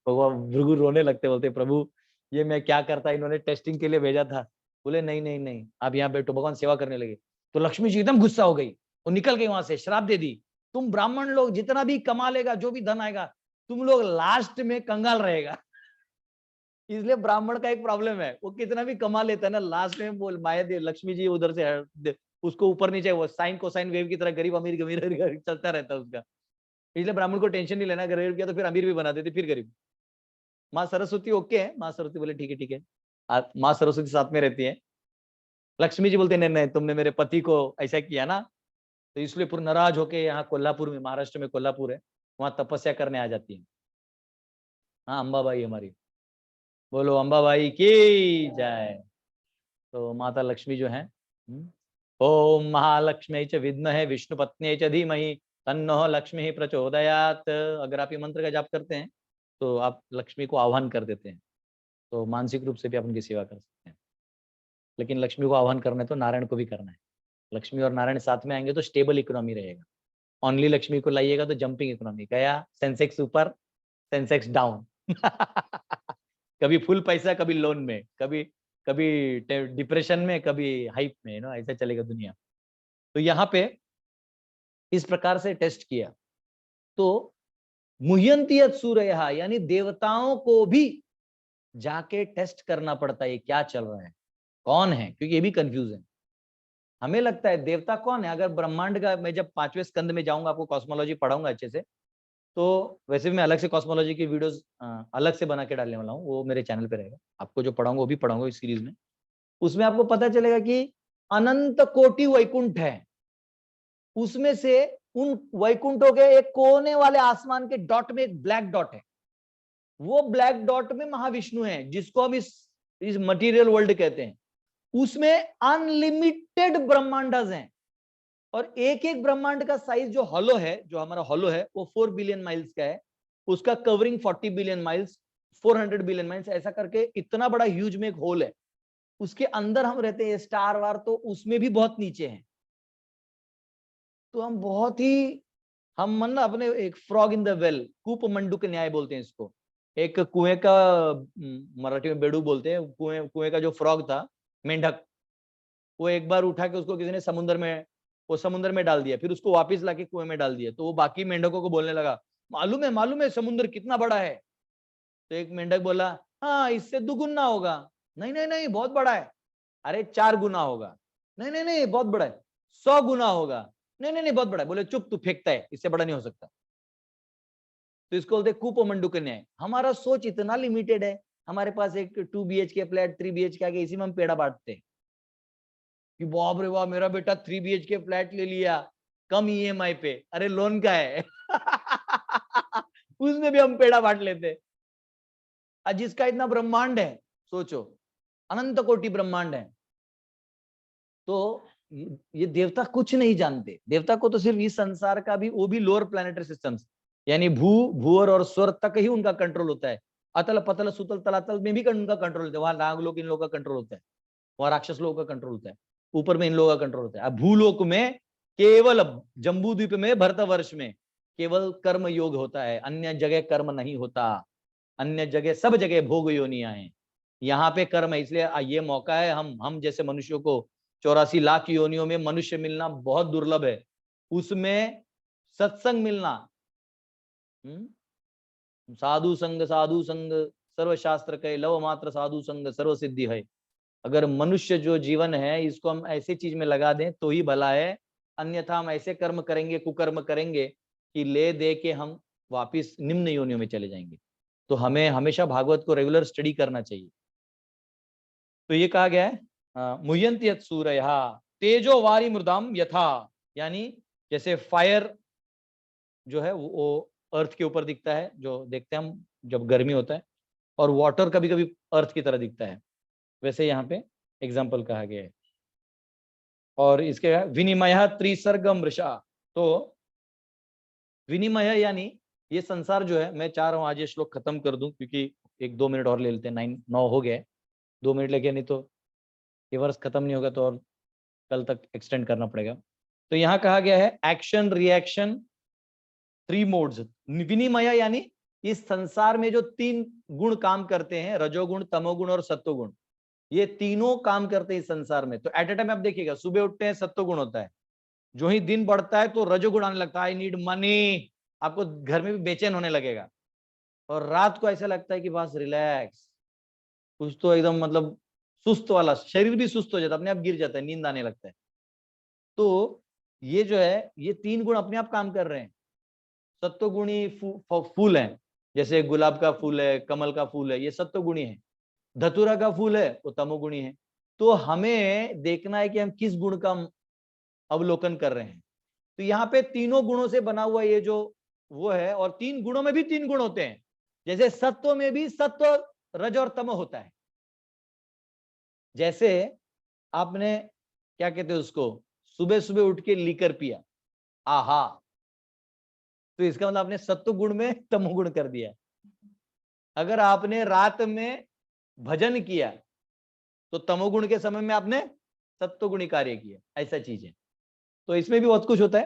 भगवान भृगु रोने लगते, बोलते प्रभु ये मैं क्या करता, इन्होंने टेस्टिंग के लिए भेजा था। बोले नहीं नहीं नहीं, आप यहाँ बैठो। भगवान सेवा करने लगे। तो लक्ष्मी जी एकदम गुस्सा हो गई और निकल गई वहां से, श्राप दे दी, तुम ब्राह्मण लोग जितना भी कमा लेगा, जो भी धन आएगा, तुम लोग लास्ट में कंगाल रहेगा। इसलिए ब्राह्मण का एक प्रॉब्लम है, वो कितना भी कमा लेता है ना, लास्ट में बोल माया देव लक्ष्मी जी उधर से उसको ऊपर नीचे, वो साइन कोसाइन वेव की तरह गरीब अमीर गरीब गरीब चलता रहता है उसका। इसलिए ब्राह्मण को टेंशन नहीं लेना, गरीब किया तो फिर अमीर भी बना देते, फिर गरीब। माँ सरस्वती ओके है, माँ सरस्वती बोले ठीक है ठीक है, माँ सरस्वती साथ में रहती है। लक्ष्मी जी बोलते नहीं नहीं, तुमने मेरे पति को ऐसा किया ना, तो इसलिए पूर्ण नाराज होके यहाँ कोल्हापुर में, महाराष्ट्र में कोल्हापुर है, वहां तपस्या करने आ जाती है। हाँ अंबाबाई हमारी, बोलो अंबाबाई की जय। तो माता लक्ष्मी जो है, ओम महालक्ष्मी च विद्महे विष्णु पत्नी च धीमहि तन्नो लक्ष्मी प्रचोदयात। अगर आप ये मंत्र का जाप करते हैं तो आप लक्ष्मी को आह्वान कर देते हैं, तो मानसिक रूप से भी आप उनकी सेवा कर सकते हैं। लेकिन लक्ष्मी को आह्वान करना है तो नारायण को भी करना है। लक्ष्मी और नारायण साथ में आएंगे तो स्टेबल इकोनॉमी रहेगा। ओनली लक्ष्मी को लाइएगा तो जंपिंग इकोनॉमी, गया सेंसेक्स ऊपर सेंसेक्स डाउन। कभी फुल पैसा, कभी लोन में, कभी कभी डिप्रेशन में, कभी हाइप में, नो ऐसा चलेगा दुनिया। तो यहाँ पे इस प्रकार से टेस्ट किया तो मुह्यंती सूर्य, यानी देवताओं को भी जाके टेस्ट करना पड़ता है क्या चल रहा है, कौन है, क्योंकि ये भी कंफ्यूज है। हमें लगता है देवता कौन है, अगर ब्रह्मांड का, मैं जब 5वें स्कंद में जाऊंगा आपको कॉस्मोलॉजी पढ़ाऊंगा अच्छे से, तो वैसे भी मैं अलग से कॉस्मोलॉजी की वीडियोस अलग से बना के डालने वाला हूँ, वो मेरे चैनल पे रहेगा। आपको जो पढ़ाऊंगा वो भी पढ़ाऊंगा इस सीरीज में। उसमें आपको पता चलेगा कि अनंत कोटि वैकुंठ है, उसमें से उन वैकुंठों के एक कोने वाले आसमान के डॉट में एक ब्लैक डॉट है। वो ब्लैक डॉट में महाविष्णु है, जिसको हम इस मटेरियल वर्ल्ड कहते हैं। उसमें अनलिमिटेड ब्रह्मांडस हैं, और एक एक ब्रह्मांड का साइज जो हॉलो है, जो हमारा हॉलो है, वो 4 बिलियन माइल्स का है, उसका covering 40 billion miles, 400 billion miles, ऐसा करके इतना बड़ा ह्यूज में एक होल है। उसके अंदर हम रहते हैं, स्टार वार तो उसमें भी बहुत नीचे हैं। तो हम बहुत ही, हम मन अपने एक फ्रॉग इन द वेल, कूप मंडूक न्याय बोलते हैं इसको। एक कुएं का, मराठी में बेड़ू बोलते हैं, कुएं का जो फ्रॉग था, मेंढक, वो एक बार उठा के उसको किसी ने समुद्र में, वो समुद्र में डाल दिया, फिर उसको वापस लाके कुएं में डाल दिया। तो वो बाकी मेंढकों को बोलने लगा, मालूम है समुद्र कितना बड़ा है। तो एक मेंढक बोला, हाँ इससे दुगुना होगा। नहीं नहीं नहीं, बहुत बड़ा है। अरे 4 गुना होगा। नहीं नहीं नहीं, बहुत बड़ा है। 100 गुना होगा। नहीं नहीं नहीं, बहुत बड़ा है। बोले चुप, तू फेंकता है, इससे बड़ा नहीं हो सकता। तो इसको बोलते कूप मंडूक न्याय। हमारा सोच इतना लिमिटेड है, हमारे पास एक 2 BHK फ्लैट, 3 BHK आगे, इसी में हम पेड़ा बांटते हैं कि बाप रे वाह, मेरा बेटा 3 BHK फ्लैट ले लिया कम EMI पे। अरे लोन का है। उसमें भी हम पेड़ा बांट लेते। जिसका इतना ब्रह्मांड है, सोचो, अनंत कोटि ब्रह्मांड है। तो ये देवता कुछ नहीं जानते। देवता को तो सिर्फ इस संसार का भी, वो भी लोअर प्लैनेटरी सिस्टम्स, यानी भूअर और स्वर तक ही उनका कंट्रोल होता है। अतल पतल सुतल तलातल में भी उनका कंट्रोल होता है। वहां नाग लोग, इन लोगों का कंट्रोल होता है, वहां राक्षस लोगों का कंट्रोल होता है, ऊपर में इन लोगों का कंट्रोल होता है। अब भूलोक में केवल, जम्बू द्वीप में, भरतवर्ष में केवल कर्म योग होता है, अन्य जगह कर्म नहीं होता। अन्य जगह, सब जगह भोग योनियां हैं, यहाँ पे कर्म है। इसलिए ये मौका है, हम जैसे मनुष्यों को 84 लाख योनियों में मनुष्य मिलना बहुत दुर्लभ है। उसमें सत्संग मिलना, साधु संग सर्वशास्त्र कहे, लव मात्र साधु संग सर्व सिद्धि है। अगर मनुष्य जो जीवन है, इसको हम ऐसी चीज में लगा दें तो ही भला है, अन्यथा हम ऐसे कर्म करेंगे, कुकर्म करेंगे कि ले दे के हम वापिस निम्न योनियों में चले जाएंगे। तो हमें हमेशा भागवत को रेगुलर स्टडी करना चाहिए। तो ये कहा गया है मुह्यंति यत् सूरयः तेजो वारी मृदाम यथा, यानी जैसे फायर जो है वो अर्थ के ऊपर दिखता है, जो देखते हैं हम जब गर्मी होता है, और वाटर कभी कभी अर्थ की तरह दिखता है, वैसे यहाँ पे एग्जाम्पल कहा गया है। और इसके विनिमय त्रिसर्गम वृषा, तो विनिमय यानी ये संसार जो है, मैं चाह रहा हूँ आज ये श्लोक खत्म कर दूं, क्योंकि 1-2 मिनट और ले लेते हैं, 9 हो गए। 2 मिनट लगे, नहीं तो ये वर्ष खत्म नहीं होगा तो और कल तक एक्सटेंड करना पड़ेगा। तो यहाँ कहा गया है एक्शन रिएक्शन 3 मोड्स। विनिमय यानी इस संसार में जो 3 गुण काम करते हैं, रजोगुण, तमोगुण और सत्वगुण, ये तीनों काम करते हैं इस संसार में। तो एट ए टाइम आप देखिएगा, सुबह उठते हैं सत्वगुण होता है, जो ही दिन बढ़ता है तो रजोगुण आने लगता है, आई नीड मनी, आपको घर में भी बेचैन होने लगेगा। और रात को ऐसा लगता है कि बस रिलैक्स, कुछ तो एकदम मतलब सुस्त वाला, शरीर भी सुस्त हो जाता है, अपने आप गिर जाता है, नींद आने लगता है। तो ये जो है, ये 3 गुण अपने आप काम कर रहे हैं। सत्वगुणी फूल है, जैसे गुलाब का फूल है, कमल का फूल है, ये सत्वगुणी है। धतूरा का फूल है, वो तमोगुणी है। तो हमें देखना है कि हम किस गुण का अवलोकन कर रहे हैं। तो यहाँ पे तीनों गुणों से बना हुआ ये जो वो है, और 3 गुणों में भी 3 गुण होते हैं। जैसे सत्व में भी सत्व, रज और तम होता है। जैसे आपने क्या कहते हैं उसको, सुबह सुबह उठ के लीकर पिया, आहा, तो इसका मतलब आपने सत्व गुण में तमोगुण कर दिया। अगर आपने रात में भजन किया तो तमोगुण के समय में आपने सत्वगुणी कार्य किया, ऐसा चीज है। तो इसमें भी बहुत कुछ होता है।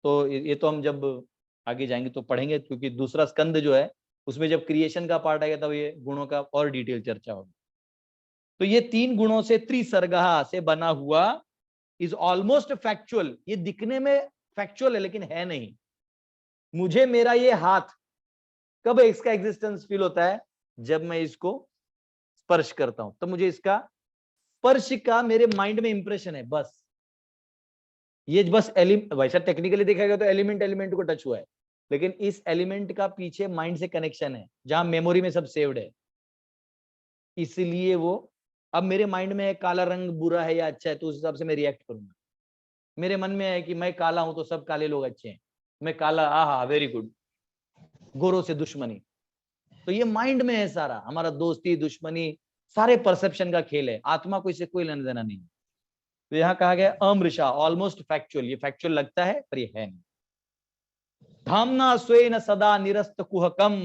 तो ये तो हम जब आगे जाएंगे तो पढ़ेंगे, क्योंकि दूसरा स्कंद जो है उसमें जब क्रिएशन का पार्ट आएगा तब ये गुणों का और डिटेल चर्चा होगी। तो ये 3 गुणों से त्रिसर्गा से बना हुआ इज ऑलमोस्ट फैक्चुअल। ये दिखने में फैक्चुअल है लेकिन है नहीं। मुझे मेरा ये हाथ कब इसका एग्जिस्टेंस फील होता है, जब मैं इसको स्पर्श करता हूं, तो मुझे इसका स्पर्श का मेरे माइंड में इंप्रेशन है बस। ये बस वैसा टेक्निकली देखा गया तो एलिमेंट को टच हुआ है, लेकिन इस एलिमेंट का पीछे माइंड से कनेक्शन है, जहां मेमोरी में सब सेव्ड है। इसलिए वो अब मेरे माइंड में काला रंग बुरा है या अच्छा है, तो उस हिसाब से मैं रिएक्ट करूंगा। मेरे मन में है कि मैं काला हूं तो सब काले लोग अच्छे हैं, मैं काला, आहा वेरी गुड, गोरों से दुश्मनी। तो ये माइंड में है सारा, हमारा दोस्ती दुश्मनी सारे परसेप्शन का खेल है, आत्मा को इससे कोई लेना देना नहीं। तो यहाँ कहा गया अमृषा, ऑलमोस्ट फैक्चुअल। ये फैक्चुअल लगता है पर ये है नहीं। धामना स्वेन सदा निरस्त कुहकम,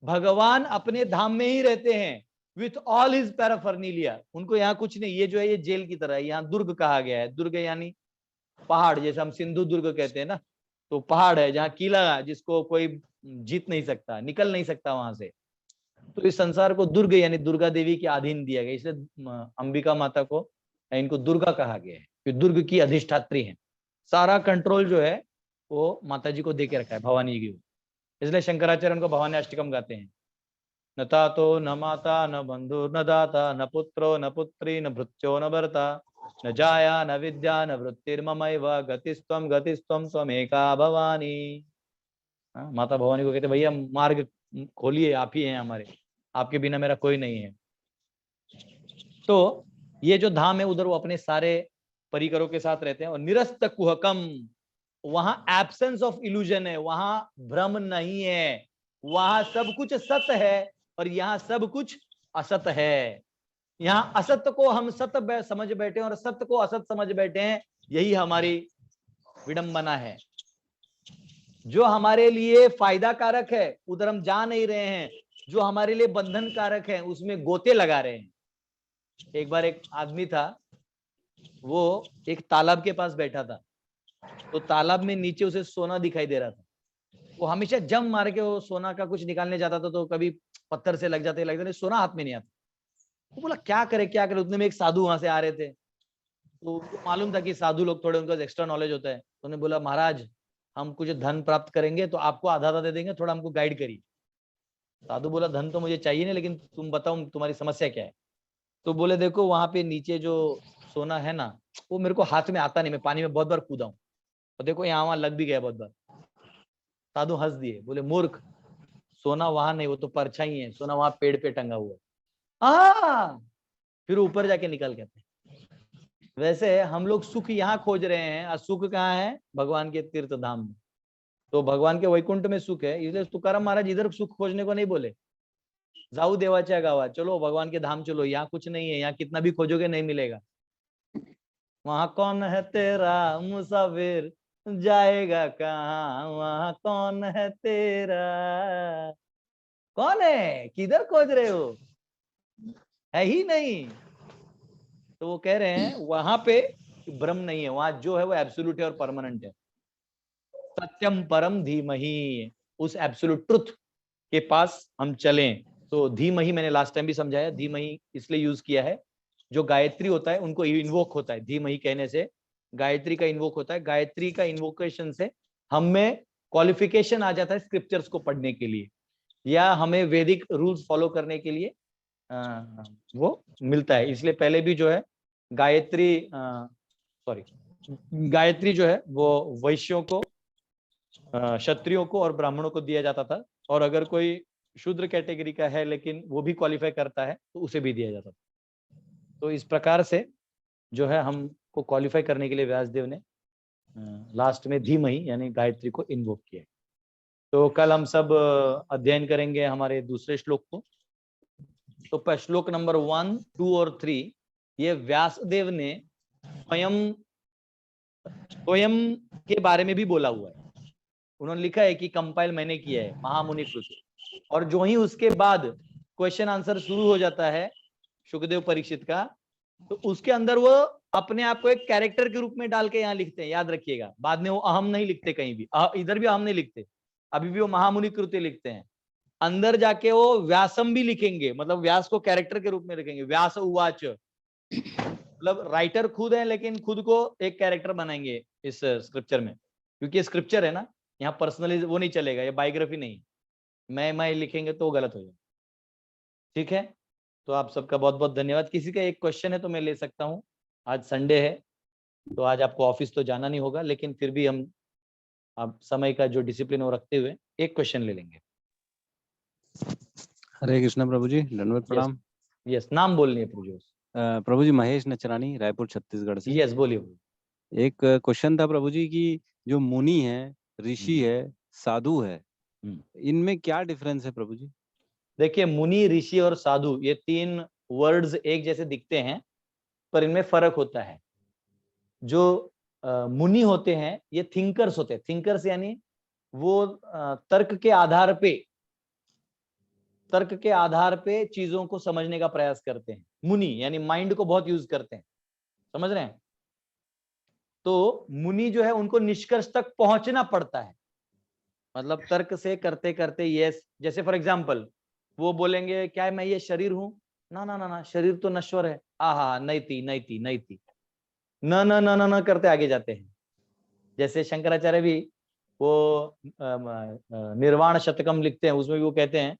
भगवान अपने धाम में ही रहते हैं विथ ऑल हिज पैराफर्नीलिया। उनको यहाँ कुछ नहीं, ये जो है ये जेल की तरह है। यहाँ दुर्ग कहा गया है, दुर्ग यानी पहाड़, जैसे हम सिंधु दुर्ग कहते हैं ना, तो पहाड़ है जहाँ किला, जिसको कोई जीत नहीं सकता, निकल नहीं सकता वहां से। तो इस संसार को दुर्ग यानी दुर्गा देवी के अधीन दिया गया, इसलिए अंबिका माता को, इनको दुर्गा कहा गया है, कि दुर्ग की अधिष्ठात्री है। सारा कंट्रोल जो है वो माता जी को दे के रखा है, भवानी की। इसलिए शंकराचार्य उनको भवानी अष्टकम गाते हैं। न तातो न माता न बंधु न दाता न पुत्रो न पुत्री न भृत्यो न भर्ता न जाया न विद्या न वृत्तिर्ममैव गतिस्त्वं गतिस्त्वं त्वमेका भवानी। माता भवानी को कहते भैया मार्ग खोलिए, आप ही हैं हमारे, आपके बिना मेरा कोई नहीं है। तो ये जो धाम है उधर वो अपने सारे परिकरों के साथ रहते हैं। और निरस्त कुहकम, वहां एब्सेंस ऑफ इल्यूजन है, वहां भ्रम नहीं है, वहां सब कुछ सत्य है और यहाँ सब कुछ असत है। यहाँ असत्य को हम सत्य समझ बैठे हैं और सत्य को असत समझ बैठे हैं, यही हमारी विडंबना है। जो हमारे लिए फायदा कारक है उधर हम जा नहीं रहे हैं, जो हमारे लिए बंधन कारक है उसमें गोते लगा रहे हैं। एक बार एक आदमी था, वो एक तालाब के पास बैठा था, तो तालाब में नीचे उसे सोना दिखाई दे रहा था। वो हमेशा जम मार के वो सोना का कुछ निकालने जाता था, तो कभी पत्थर से लग जाते, सोना हाथ में नहीं आता। वो बोला क्या करे क्या करे। उतने में एक साधु वहां से आ रहे थे, तो उनको मालूम था कि साधु लोग थोड़े उनका एक्स्ट्रा नॉलेज होता है। तो उन्होंने बोला महाराज हम कुछ धन प्राप्त करेंगे तो आपको आधा आधा दे देंगे, थोड़ा हमको गाइड करिए। साधु बोला धन तो मुझे चाहिए नहीं, लेकिन तुम बताओ तुम्हारी समस्या क्या है। तो बोले देखो वहां पे नीचे जो सोना है ना, वो मेरे को हाथ में आता नहीं, मैं पानी में बहुत बार कूदा हूँ, और देखो यहाँ वहां लग भी गया बहुत बार। साधु हंस दिए, बोले मूर्ख, सोना वहां नहीं, वो तो परछाई है, सोना वहां पेड़ पे टंगा हुआ है। फिर ऊपर जाके निकल गए। वैसे हम लोग सुख यहाँ खोज रहे हैं और सुख कहाँ है, भगवान के तीर्थ धाम में। तो भगवान के वैकुंठ में सुख है, इसलिए तुकाराम महाराज इधर सुख खोजने को नहीं बोले। जाऊ देवाच्या गावा, चलो भगवान के धाम चलो, यहाँ कुछ नहीं है, यहाँ कितना भी खोजोगे नहीं मिलेगा। वहां कौन है तेरा मुसाफिर, जाएगा कहाँ, वहां कौन है तेरा, कौन है, किधर खोज रहे हो। है ही नहीं। तो वो कह रहे हैं वहां पे ब्रह्म नहीं है, वहां जो है वो एब्सोल्यूट है और परमानेंट है। सत्यम परम धीमहि, उस एब्सोल्यूट ट्रुथ के पास हम चलें। तो धीमहि मैंने लास्ट टाइम भी समझाया, धीमहि इसलिए यूज किया है, जो गायत्री होता है उनको इन्वोक होता है, धीमहि कहने से गायत्री का इन्वोक होता है। गायत्री का इन्वोकेशन से हमें क्वालिफिकेशन आ जाता है स्क्रिप्चर्स को पढ़ने के लिए, या हमें वैदिक रूल्स फॉलो करने के लिए वो मिलता है। इसलिए पहले भी जो है गायत्री सॉरी गायत्री जो है वो वैश्यों को, क्षत्रियों को और ब्राह्मणों को दिया जाता था, और अगर कोई शूद्र कैटेगरी का है लेकिन वो भी क्वालिफाई करता है तो उसे भी दिया जाता था। तो इस प्रकार से जो है हमको क्वालिफाई करने के लिए व्यासदेव ने लास्ट में धीमहि यानी गायत्री को इन्वोक किया। तो कल हम सब अध्ययन करेंगे हमारे दूसरे श्लोक को। तो श्लोक नंबर 1, 2 और 3 ये व्यासदेव ने स्वयं के बारे में भी बोला हुआ है। उन्होंने लिखा है कि कंपाइल मैंने किया है महामुनि कृत, और जो ही उसके बाद क्वेश्चन आंसर शुरू हो जाता है सुखदेव परीक्षित का, तो उसके अंदर वो अपने आप को एक कैरेक्टर के रूप में डाल के यहाँ लिखते हैं, याद रखिएगा। बाद में वो अहम नहीं लिखते कहीं भी, इधर भी अहम नहीं लिखते, अभी भी वो महामुनि कृत्य लिखते हैं। अंदर जाके वो व्यासम भी लिखेंगे, मतलब व्यास को कैरेक्टर के रूप में लिखेंगे, व्यास उवाच, मतलब राइटर खुद है लेकिन खुद को एक कैरेक्टर बनाएंगे इस स्क्रिप्चर में, क्योंकि स्क्रिप्चर है ना, यहाँ पर्सनली वो नहीं चलेगा, ये बायोग्राफी नहीं, मैं लिखेंगे तो गलत हो जाएगा। ठीक है, तो आप सबका बहुत बहुत धन्यवाद। किसी का एक क्वेश्चन है तो मैं ले सकता हूँ, आज संडे है तो आज आपको ऑफिस तो जाना नहीं होगा, लेकिन फिर भी हम आप समय का जो डिसिप्लिन वो रखते हुए एक क्वेश्चन ले लेंगे। हरे कृष्णा प्रभु जी, दंडवत प्रणाम। यस, नाम बोलनी है प्रभु जी। प्रभु जी महेश नचरानी, रायपुर छत्तीसगढ़ से। यस, बोलिए। एक क्वेश्चन था प्रभु जी की, जो मुनि है, ऋषि है, साधु है, इनमें क्या डिफरेंस है प्रभु जी? देखिए, मुनि, ऋषि और साधु ये तीन वर्ड्स एक जैसे दिखते हैं, पर इनमें फर्क होता है। जो मुनि होते हैं ये थिंकर्स होते हैं। थिंकर्स यानी वो तर्क के आधार पे चीजों को समझने का प्रयास करते हैं। मुनि यानी माइंड को बहुत यूज करते हैं, समझ रहे हैं? तो मुनि जो है उनको निष्कर्ष तक पहुंचना पड़ता है, मतलब तर्क से करते करते यस, जैसे फॉर एग्जांपल वो बोलेंगे क्या मैं ये शरीर हूं, ना ना ना ना, शरीर तो नश्वर है, आहा नहीं थी, न न न न न करते आगे जाते हैं। जैसे शंकराचार्य भी वो निर्वाण शतकम लिखते हैं, उसमें भी वो कहते हैं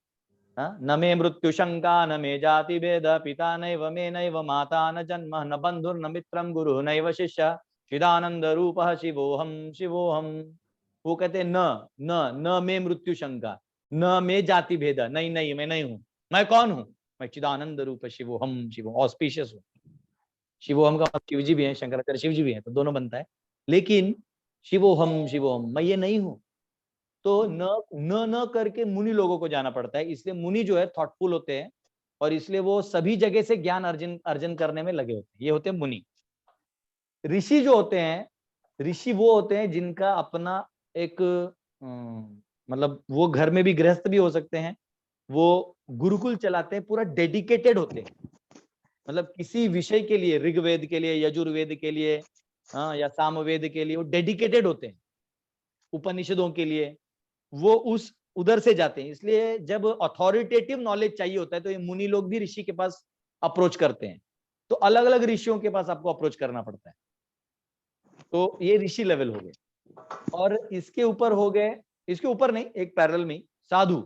न मे मृत्यु शंका न मे जाति भेद पिता नैव मे नैव माता न जन्म न बंधुर न मित्रम गुरु नैव शिष्य चिदानंद रूप शिवोहम। वो कहते हैं न मे मृत्यु शंका, न मे जाति भेद, नहीं मैं नहीं हूं। मैं कौन हूं? मैं चिदानंद रूप शिवोहम ऑस्पिशियस हूँ। शिवोहम का शिव जी भी है, शंकराचार्य शिव जी भी है, तो दोनों बनता है। लेकिन शिवोहम मैं ये नहीं हूं। तो न करके मुनि लोगों को जाना पड़ता है, इसलिए मुनि जो है थॉटफुल होते हैं, और इसलिए वो सभी जगह से ज्ञान अर्जन करने में लगे होते हैं। ये होते हैं मुनि। ऋषि जो होते हैं, ऋषि वो होते हैं जिनका अपना एक मतलब वो घर में भी गृहस्थ भी हो सकते हैं, वो गुरुकुल चलाते हैं, पूरा डेडिकेटेड होते हैं, मतलब किसी विषय के लिए, ऋग्वेद के लिए, यजुर्वेद के लिए, या सामवेद के लिए वो डेडिकेटेड होते हैं, उपनिषदों के लिए वो उस उधर से जाते हैं। इसलिए जब अथॉरिटेटिव नॉलेज चाहिए होता है तो ये मुनि लोग भी ऋषि के पास अप्रोच करते हैं, तो अलग अलग ऋषियों के पास आपको अप्रोच करना पड़ता है। तो ये ऋषि लेवल हो गए, और इसके ऊपर हो गए, इसके ऊपर नहीं, एक पैरेलल में साधु।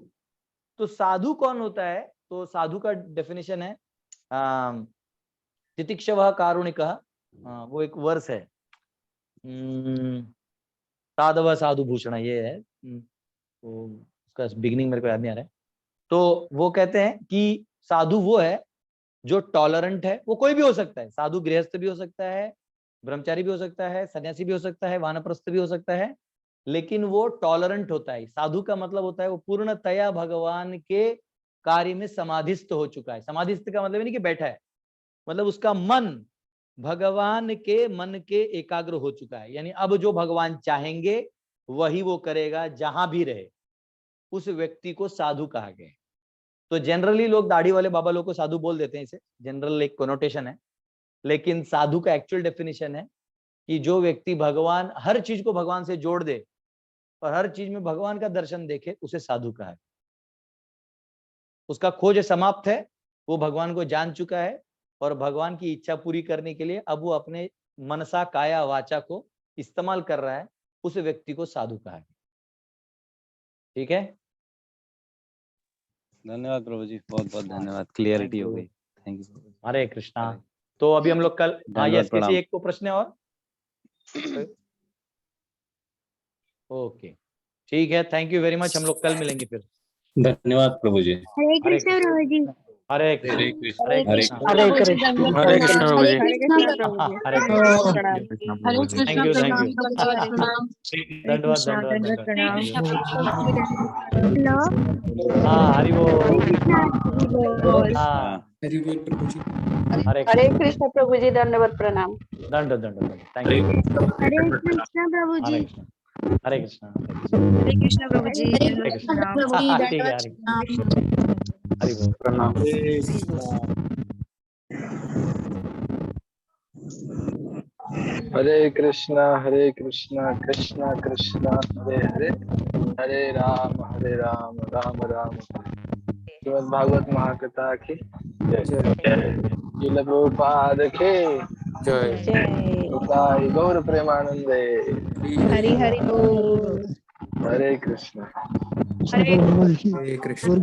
तो साधु कौन होता है? तो साधु का डेफिनेशन है तितिक्षवः कारुणिकः, वो एक वर्स है, साधव साधु भूषण, ये है, तो उसका बिगिनिंग मेरे को याद नहीं आ रहा है। तो वो कहते हैं कि साधु वो है जो टॉलरेंट है, वो कोई भी हो सकता है, साधु गृहस्थ भी हो सकता है, ब्रह्मचारी भी हो सकता है, सन्यासी भी हो सकता है, वानप्रस्थ भी हो सकता है, लेकिन वो टॉलरेंट होता है। साधु का मतलब होता है वो पूर्णतया भगवान के कार्य में समाधिस्थ हो चुका है। समाधिस्थ का मतलब नहीं कि बैठा है, मतलब उसका मन भगवान के मन के एकाग्र हो चुका है, यानी अब जो भगवान चाहेंगे वही वो करेगा, जहां भी रहे। उस व्यक्ति को साधु कहा गया। तो जनरली लोग दाढ़ी वाले बाबा लोग को साधु बोल देते हैं, इसे जनरल एक कोनोटेशन है, लेकिन साधु का एक्चुअल डेफिनेशन है कि जो व्यक्ति भगवान, हर चीज को भगवान से जोड़ दे और हर चीज में भगवान का दर्शन देखे, उसे साधु कहा है। उसका खोज समाप्त है, वो भगवान को जान चुका है और भगवान की इच्छा पूरी करने के लिए अब वो अपने मनसा काया वाचा को इस्तेमाल कर रहा है, उस व्यक्ति को साधु कहा है। ठीक है, धन्यवाद प्रभु जी, बहुत बहुत धन्यवाद, क्लियरिटी हो गई। Thank you. हरे कृष्णा। तो अभी हम लोग कल, हाँ धन्यवाद, यस, प्रणाम। किसी एक को प्रश्न है और? ओके, ठीक है, थैंक यू वेरी मच। हम लोग कल मिलेंगे फिर। धन्यवाद प्रभु जी। हरे कृष्ण प्रभु जी। हरे हरे कृष्ण, कृष्ण, हरे हरे कृष्ण, कृष्ण। हरे कृष्ण। हरे कृष्ण प्रभु जी। हरे कृष्ण प्रभु हाँ, जी। हरे हरे कृष्ण। कृष्ण। हरे Krishna Thank you, thank you. धन्यवाद, कृष्ण, धन्यवाद, दंडवत प्रणाम। धन्यवाद। हेलो, हाँ, हरि बोल। हरे कृष्ण बोल। हाँ, हरि बोल प्रभु जी। हरे हरे कृष्ण प्रभु जी, दंडवत प्रणाम। दंड दंड दंड, थैंक यू। हरे कृष्ण प्रभु हरे जी। कृष्ण, हरे कृष्ण, हरे कृष्ण प्रभु जी, हरे दंडवत कृष्ण। प्रणाम। हाँ, ठीक है, हरि बोल। प्रणाम। हरे कृष्णा कृष्णा कृष्णा हरे हरे, हरे राम राम राम। श्रीमद् भागवत महाकथा की जय। श्रील प्रभुपाद की जय। जय। जय। गौर प्रेमानंदे। हरि हरि बोल। हरे कृष्णा। हरे हरे कृष्ण।